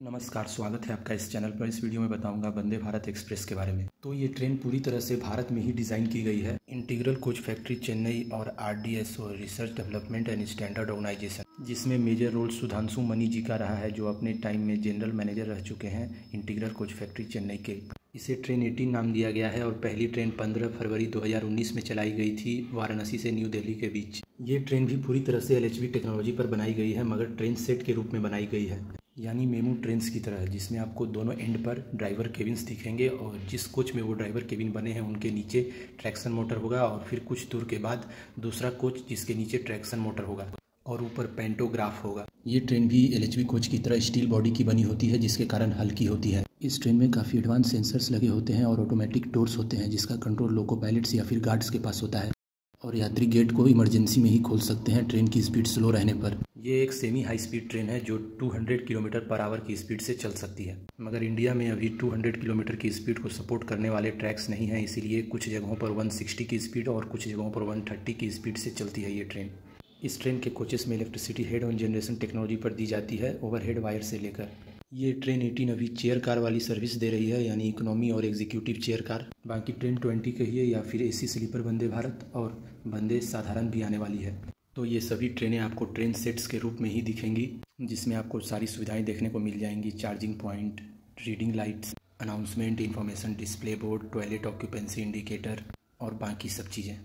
नमस्कार, स्वागत है आपका इस चैनल पर। इस वीडियो में बताऊंगा वंदे भारत एक्सप्रेस के बारे में। तो ये ट्रेन पूरी तरह से भारत में ही डिज़ाइन की गई है। इंटीग्रल कोच फैक्ट्री चेन्नई और RDSO research development and standard organisation, जिसमें मेजर रोल सुधांशु मनी जी का रहा है, जो अपने टाइम में जनरल मैनेजर रह चुके हैं इंटीग्रल कोच फैक्ट्री चेन्नई के। इसे ट्रेन 18 नाम दिया गया है और पहली ट्रेन 15 फरवरी 2019 में चलाई गई थी वाराणसी से न्यू दिल्ली के बीच। ये ट्रेन भी पूरी तरह से LHB टेक्नोलॉजी पर बनाई गई है, मगर ट्रेन सेट के रूप में बनाई गई है, यानी मेमू ट्रेन्स की तरह, जिसमें आपको दोनों एंड पर ड्राइवर केबिन्स दिखेंगे और जिस कोच में वो ड्राइवर केबिन बने हैं उनके नीचे ट्रैक्शन मोटर होगा और फिर कुछ दूर के बाद दूसरा कोच जिसके नीचे ट्रैक्शन मोटर होगा और ऊपर पेंटोग्राफ होगा। ये ट्रेन भी LHB कोच की तरह स्टील बॉडी की बनी होती है, जिसके कारण हल्की होती है। इस ट्रेन में काफ़ी एडवांस सेंसर्स लगे होते हैं और ऑटोमेटिक डोर्स होते हैं, जिसका कंट्रोल लोको पायलट्स या फिर गार्ड्स के पास होता है और यात्री गेट को इमरजेंसी में ही खोल सकते हैं ट्रेन की स्पीड स्लो रहने पर। ये एक सेमी हाई स्पीड ट्रेन है जो 200 किलोमीटर पर आवर की स्पीड से चल सकती है, मगर इंडिया में अभी 200 किलोमीटर की स्पीड को सपोर्ट करने वाले ट्रैक्स नहीं हैं, इसीलिए कुछ जगहों पर 160 की स्पीड और कुछ जगहों पर 130 की स्पीड से चलती है ये ट्रेन। इस ट्रेन के कोचेस में electricity head on generation technology पर दी जाती है, ओवरहेड वायर से लेकर। ये ट्रेन 18 अभी चेयर कार वाली सर्विस दे रही है, यानी इकोनॉमी और एग्जीक्यूटिव चेयर कार। बाकी ट्रेन 20 कहिए या फिर AC स्लीपर वंदे भारत और वंदे साधारण भी आने वाली है। तो ये सभी ट्रेनें आपको ट्रेन सेट्स के रूप में ही दिखेंगी, जिसमें आपको सारी सुविधाएं देखने को मिल जाएंगी। Charging point, reading lights, announcement, information display board, toilet occupancy indicator और बाकी सब चीज़ें।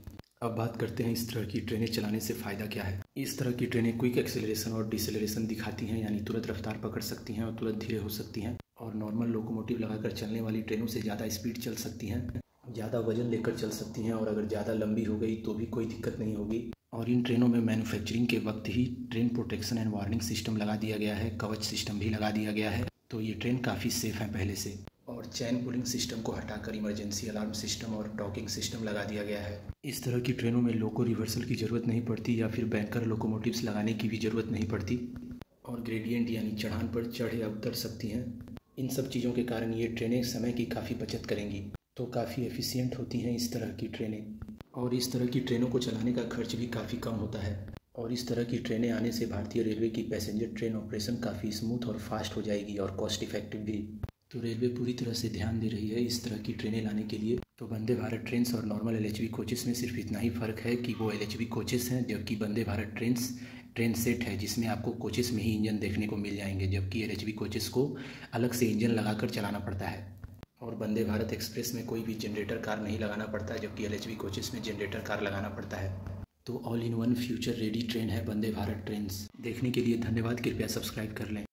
अब बात करते हैं इस तरह की ट्रेनें चलाने से फ़ायदा क्या है। इस तरह की ट्रेनें क्विक एक्सेलरेशन और डिसेलरेशन दिखाती हैं, यानी तुरंत रफ्तार पकड़ सकती हैं और तुरंत धीरे हो सकती हैं और नॉर्मल लोकोमोटिव लगाकर चलने वाली ट्रेनों से ज़्यादा स्पीड चल सकती हैं, ज़्यादा वजन लेकर चल सकती हैं और अगर ज़्यादा लंबी हो गई तो भी कोई दिक्कत नहीं होगी। और इन ट्रेनों में मैन्युफैक्चरिंग के वक्त ही train protection and warning system लगा दिया गया है, कवच सिस्टम भी लगा दिया गया है, तो ये ट्रेन काफ़ी सेफ़ है पहले से। और चैन पुलिंग सिस्टम को हटाकर इमरजेंसी अलार्म सिस्टम और टॉकिंग सिस्टम लगा दिया गया है। इस तरह की ट्रेनों में लोको रिवर्सल की ज़रूरत नहीं पड़ती या फिर बैंकर लोकोमोटिव्स लगाने की भी ज़रूरत नहीं पड़ती और ग्रेडियंट यानी चढ़ान पर चढ़ या उतर सकती हैं। इन सब चीज़ों के कारण ये ट्रेनें समय की काफ़ी बचत करेंगी, तो काफ़ी एफिशिएंट होती हैं इस तरह की ट्रेनें। और इस तरह की ट्रेनों को चलाने का खर्च भी काफ़ी कम होता है और इस तरह की ट्रेनें आने से भारतीय रेलवे की पैसेंजर ट्रेन ऑपरेशन काफ़ी स्मूथ और फास्ट हो जाएगी और कॉस्ट इफेक्टिव भी। तो रेलवे पूरी तरह से ध्यान दे रही है इस तरह की ट्रेनें लाने के लिए। तो वंदे भारत ट्रेन्स और नॉर्मल LHB कोचेस में सिर्फ इतना ही फ़र्क है कि वो LHB कोचेस हैं, जबकि वंदे भारत ट्रेन सेट है, जिसमें आपको कोचेस में ही इंजन देखने को मिल जाएंगे, जबकि LHB कोचेस को अलग से इंजन लगाकर चलाना पड़ता है। और वंदे भारत एक्सप्रेस में कोई भी जनरेटर कार नहीं लगाना पड़ता है, जबकि LHB कोचेस में जनरेटर कार लगाना पड़ता है। तो all in one future ready train है वंदे भारत ट्रेन्स। देखने के लिए धन्यवाद, कृपया सब्सक्राइब कर लें।